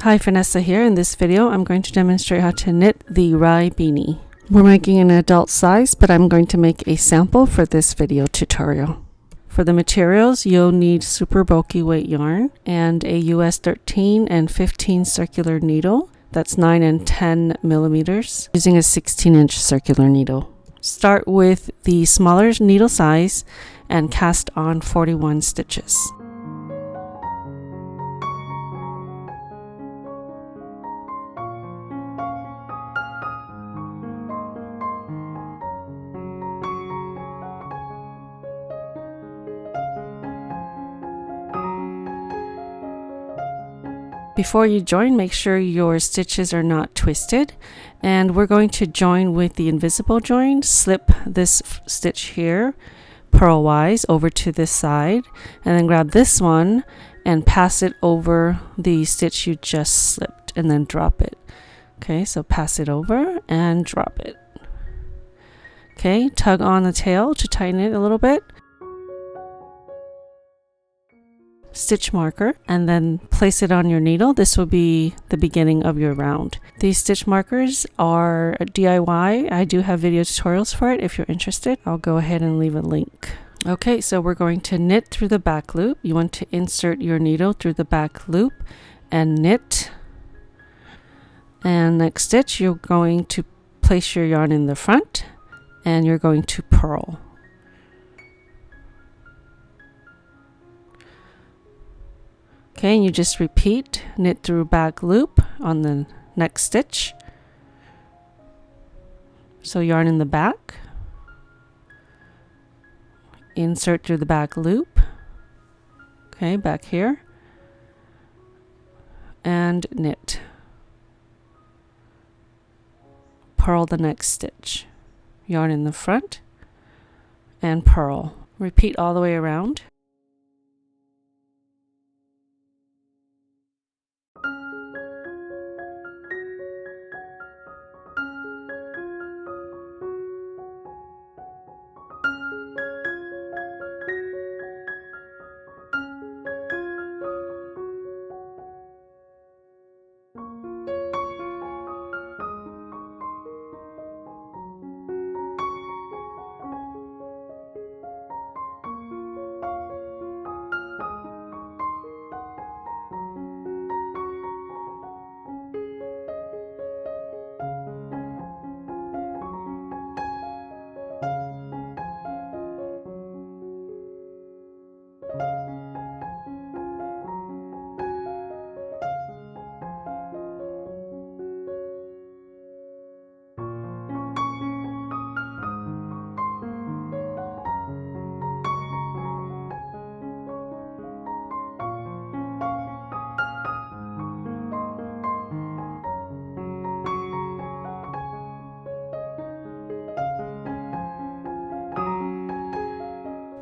Hi, Phanessa here. In this video, I'm going to demonstrate how to knit the rye beanie. We're making an adult size, but I'm going to make a sample for this video tutorial. For the materials, you'll need super bulky weight yarn and a US 13 and 15 circular needle. That's 9 and 10 millimeters, using a 16-inch circular needle. Start with the smaller needle size and cast on 41 stitches. Before you join, make sure your stitches are not twisted, and we're going to join with the invisible join. Slip this stitch here purlwise over to this side, and then grab this one and pass it over the stitch you just slipped, and then drop it. Okay, so pass it over and drop it. Okay, tug on the tail to tighten it a little bit. Stitch marker, and then place it on your needle. This will be the beginning of your round. These stitch markers are DIY. I do have video tutorials for it if you're interested. I'll go ahead and leave a link. Okay, so we're going to knit through the back loop. You want to insert your needle through the back loop and knit. And next stitch, you're going to place your yarn in the front and you're going to purl. Okay, and you just repeat, knit through back loop on the next stitch. So yarn in the back, insert through the back loop, okay, back here, and knit. Purl the next stitch. Yarn in the front, and purl. Repeat all the way around.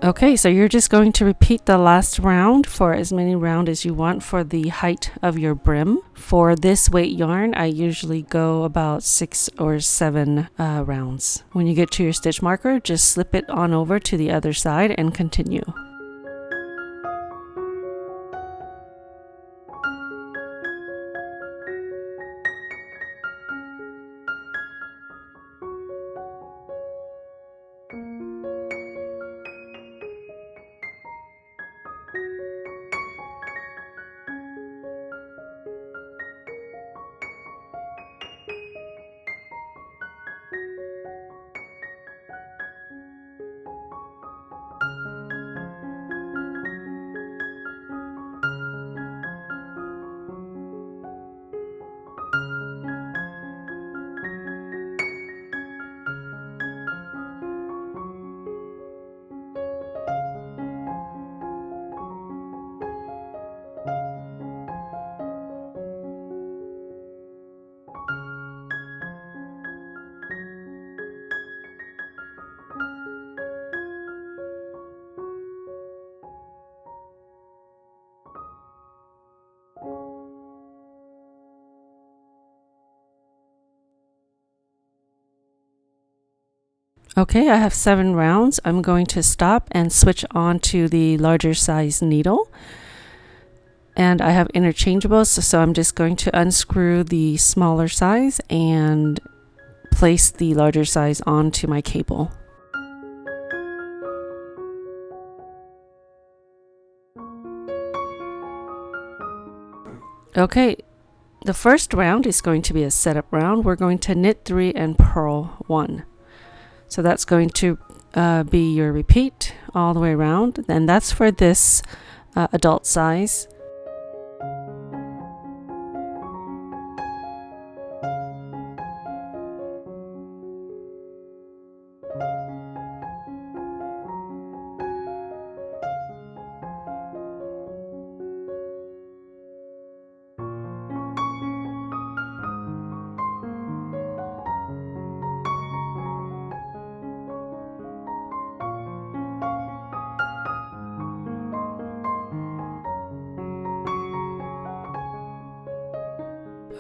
Okay, so you're just going to repeat the last round for as many rounds as you want for the height of your brim. For this weight yarn, I usually go about 6 or 7 rounds. When you get to your stitch marker, just slip it on over to the other side and continue. Okay, I have 7 rounds. I'm going to stop and switch on to the larger size needle. And I have interchangeables, so I'm just going to unscrew the smaller size and place the larger size onto my cable. Okay, the first round is going to be a setup round. We're going to knit 3 and purl 1. So that's going to be your repeat all the way around, and that's for this adult size.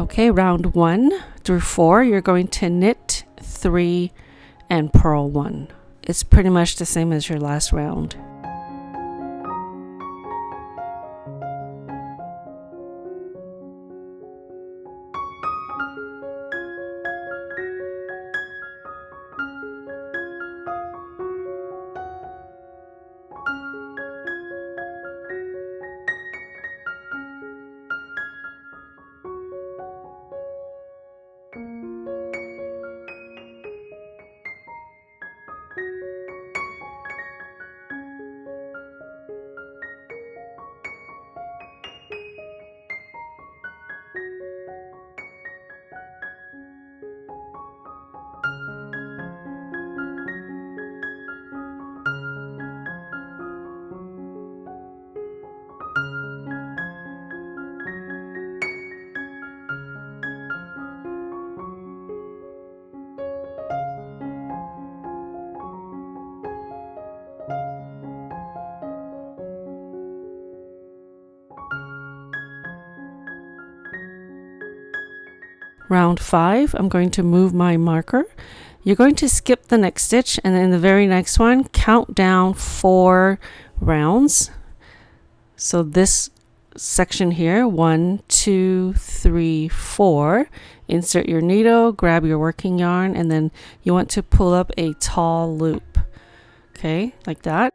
Okay, round 1 through 4, you're going to knit 3 and purl 1. It's pretty much the same as your last round. Round 5, I'm going to move my marker. You're going to skip the next stitch, and in the very next one, count down 4 rounds. So this section here, 1, 2, 3, 4. Insert your needle, grab your working yarn, and then you want to pull up a tall loop. Okay, like that.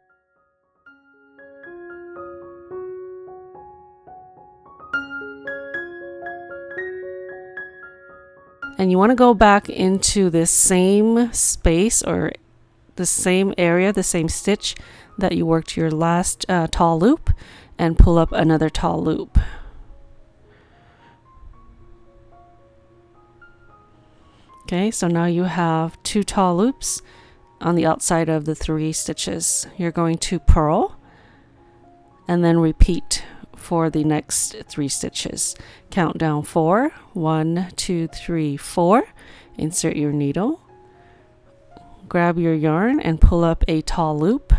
And you want to go back into this same space or the same area, the same stitch that you worked your last tall loop, and pull up another tall loop. Okay, so now you have 2 tall loops on the outside of the 3 stitches. You're going to purl and then repeat for the next 3 stitches. Count down 4. 1, 2, 3, 4. Insert your needle. Grab your yarn and pull up a tall loop.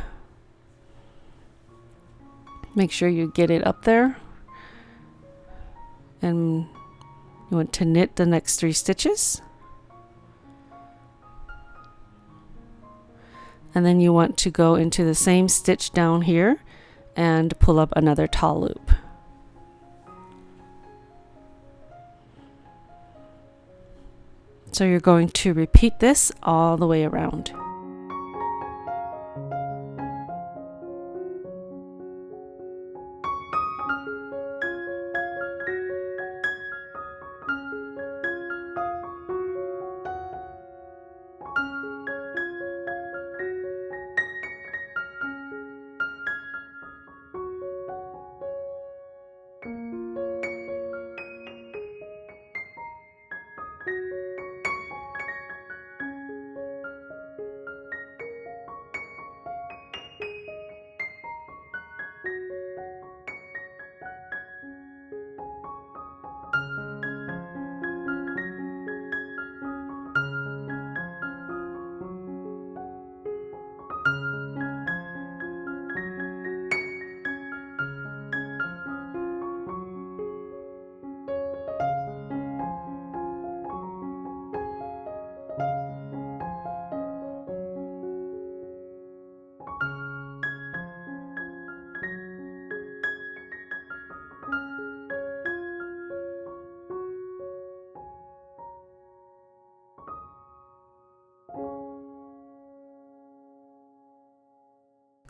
Make sure you get it up there. And you want to knit the next 3 stitches. And then you want to go into the same stitch down here and pull up another tall loop. So you're going to repeat this all the way around.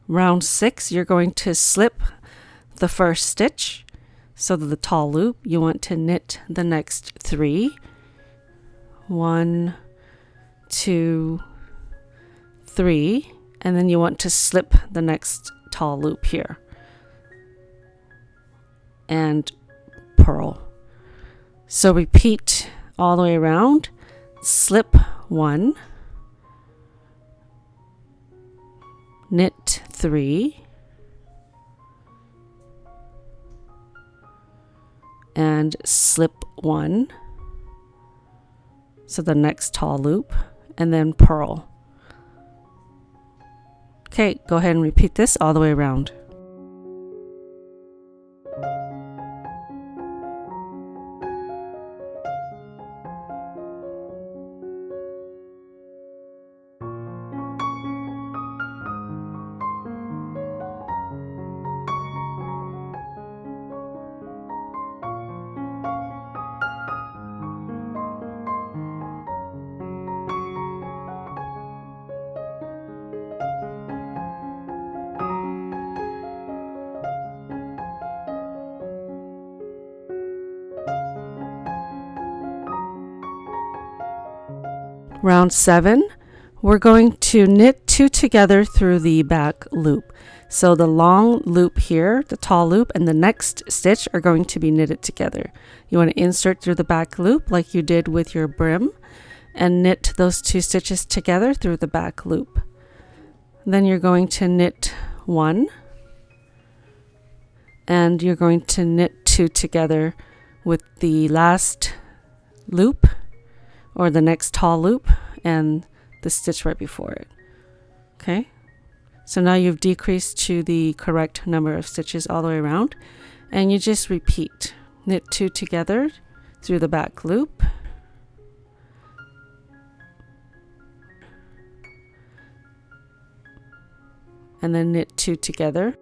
Round 6, you're going to slip the first stitch, so the tall loop. You want to knit the next 3. 1, 2, 3, and then you want to slip the next tall loop here and purl. So repeat all the way around. Slip 1, knit 3, and slip 1, so the next tall loop, and then purl. Okay, go ahead and repeat this all the way around. Round 7, we're going to knit 2 together through the back loop. So the long loop here, the tall loop, and the next stitch are going to be knitted together. You want to insert through the back loop like you did with your brim and knit those 2 stitches together through the back loop. Then you're going to knit 1, and you're going to knit 2 together with the last loop or the next tall loop and the stitch right before it. Okay, so now you've decreased to the correct number of stitches all the way around, and you just repeat. Knit 2 together through the back loop, and then knit 2 together,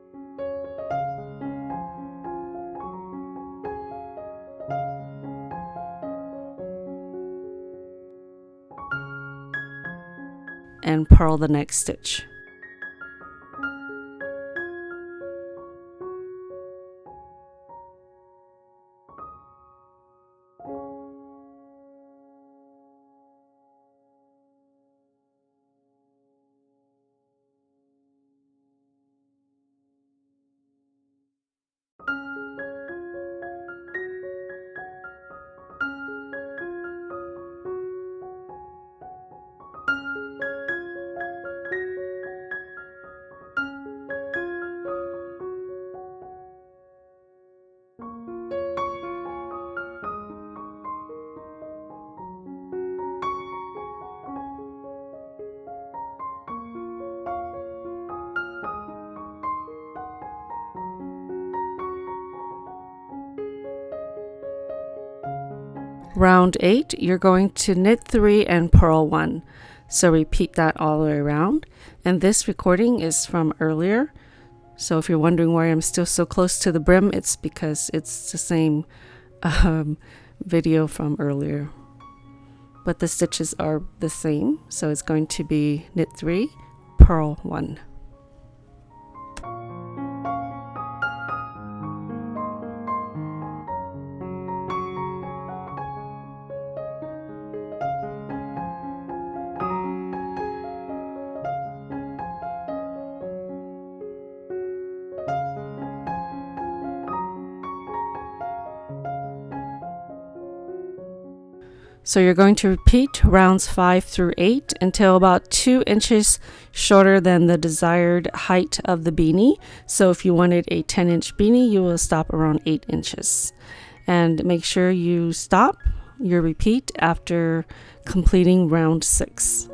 and purl the next stitch. Round 8, you're going to knit 3 and purl 1. So repeat that all the way around. And this recording is from earlier. So if you're wondering why I'm still so close to the brim, it's because it's the same video from earlier. But the stitches are the same. So it's going to be knit 3, purl 1. So you're going to repeat rounds 5 through 8 until about 2 inches shorter than the desired height of the beanie. So if you wanted a 10-inch beanie, you will stop around 8 inches. And make sure you stop your repeat after completing round 6.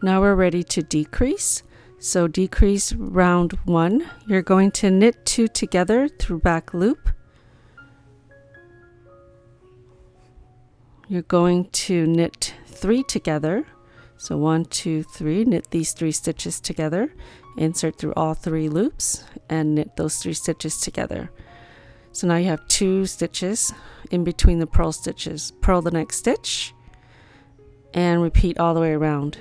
Now we're ready to decrease. So decrease round 1. You're going to knit 2 together through back loop. You're going to knit 3 together. So 1, 2, 3, knit these 3 stitches together, insert through all 3 loops, and knit those 3 stitches together. So now you have 2 stitches in between the purl stitches. Purl the next stitch, and repeat all the way around.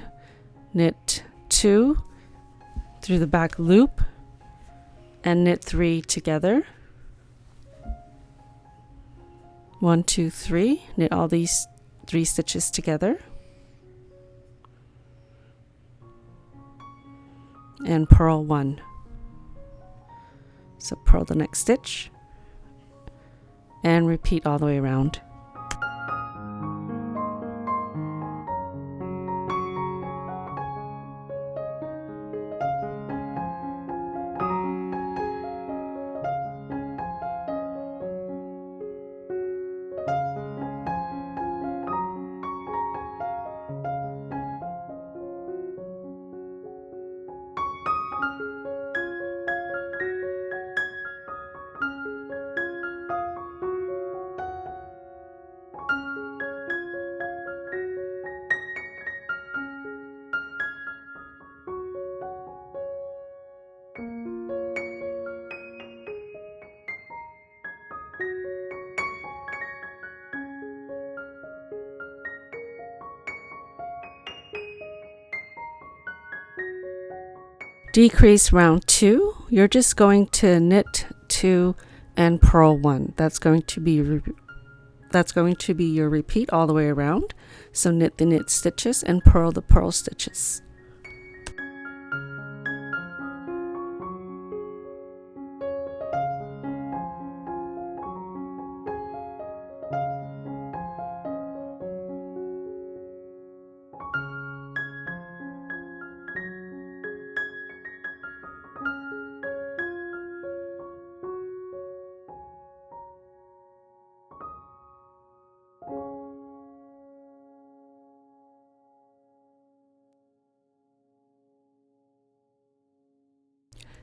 Knit 2 through the back loop, and knit 3 together. 1, 2, 3, knit all these 3 stitches together, and purl 1. So purl the next stitch and repeat all the way around. Decrease round 2. You're just going to knit 2 and purl 1. That's going to be your repeat all the way around. So knit the knit stitches and purl the purl stitches.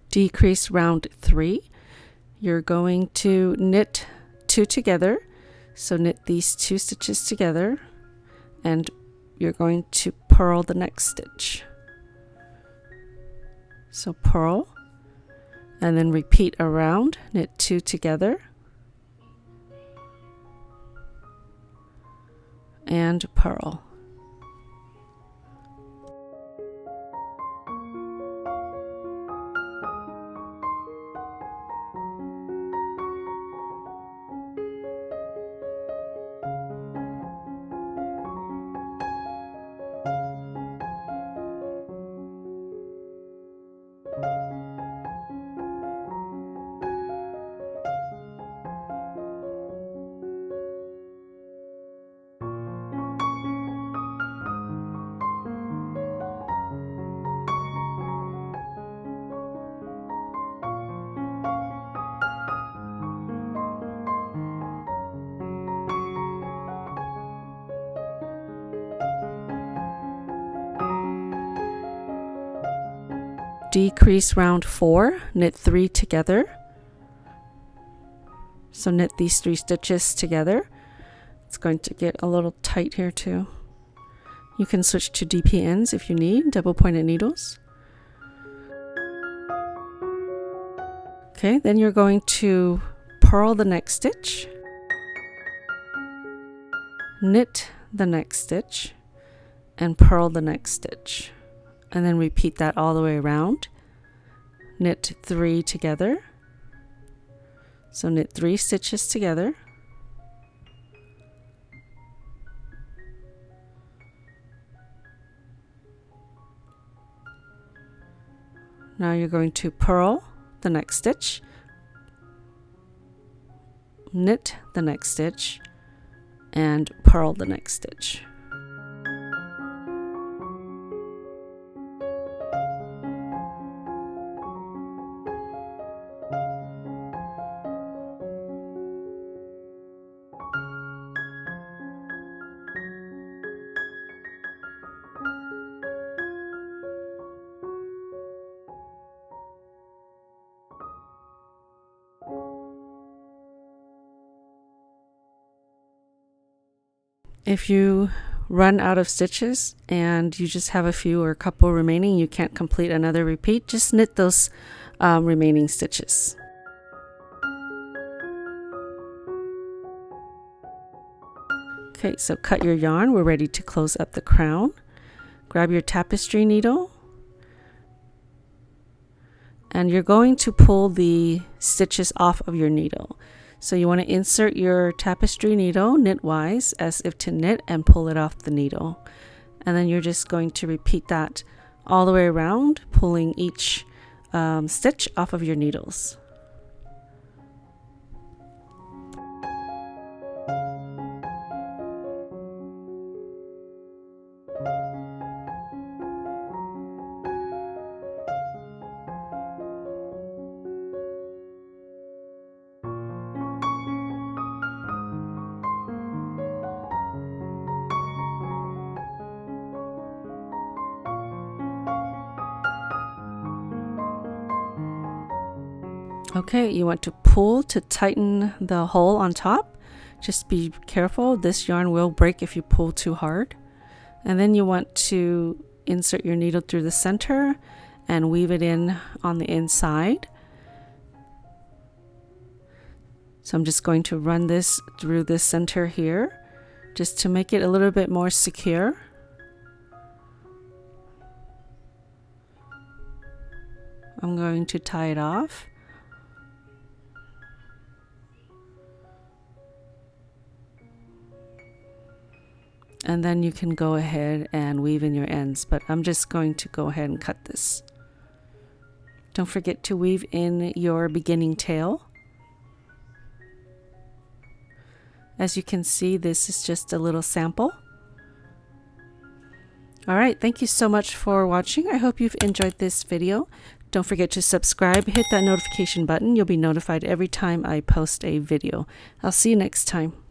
Decrease round 3. You're going to knit 2 together. So knit these 2 stitches together, and you're going to purl the next stitch. So purl, and then repeat around, knit 2 together, and purl. Decrease round 4, knit 3 together. So knit these 3 stitches together. It's going to get a little tight here too. You can switch to DPNs if you need, double pointed needles. Okay, then you're going to purl the next stitch, knit the next stitch, and purl the next stitch. And then repeat that all the way around. Knit 3 together. So knit 3 stitches together. Now you're going to purl the next stitch, knit the next stitch, and purl the next stitch. If you run out of stitches and you just have a few or a couple remaining, you can't complete another repeat, just knit those remaining stitches. Okay, so cut your yarn. We're ready to close up the crown. Grab your tapestry needle, and you're going to pull the stitches off of your needle. So you want to insert your tapestry needle knitwise as if to knit and pull it off the needle. And then you're just going to repeat that all the way around, pulling each stitch off of your needles. Okay, you want to pull to tighten the hole on top. Just be careful, this yarn will break if you pull too hard. And then you want to insert your needle through the center and weave it in on the inside. So I'm just going to run this through the center here, just to make it a little bit more secure. I'm going to tie it off. And then you can go ahead and weave in your ends, but I'm just going to go ahead and cut this. Don't forget to weave in your beginning tail. As you can see, this is just a little sample. Alright, thank you so much for watching. I hope you've enjoyed this video. Don't forget to subscribe, hit that notification button. You'll be notified every time I post a video. I'll see you next time.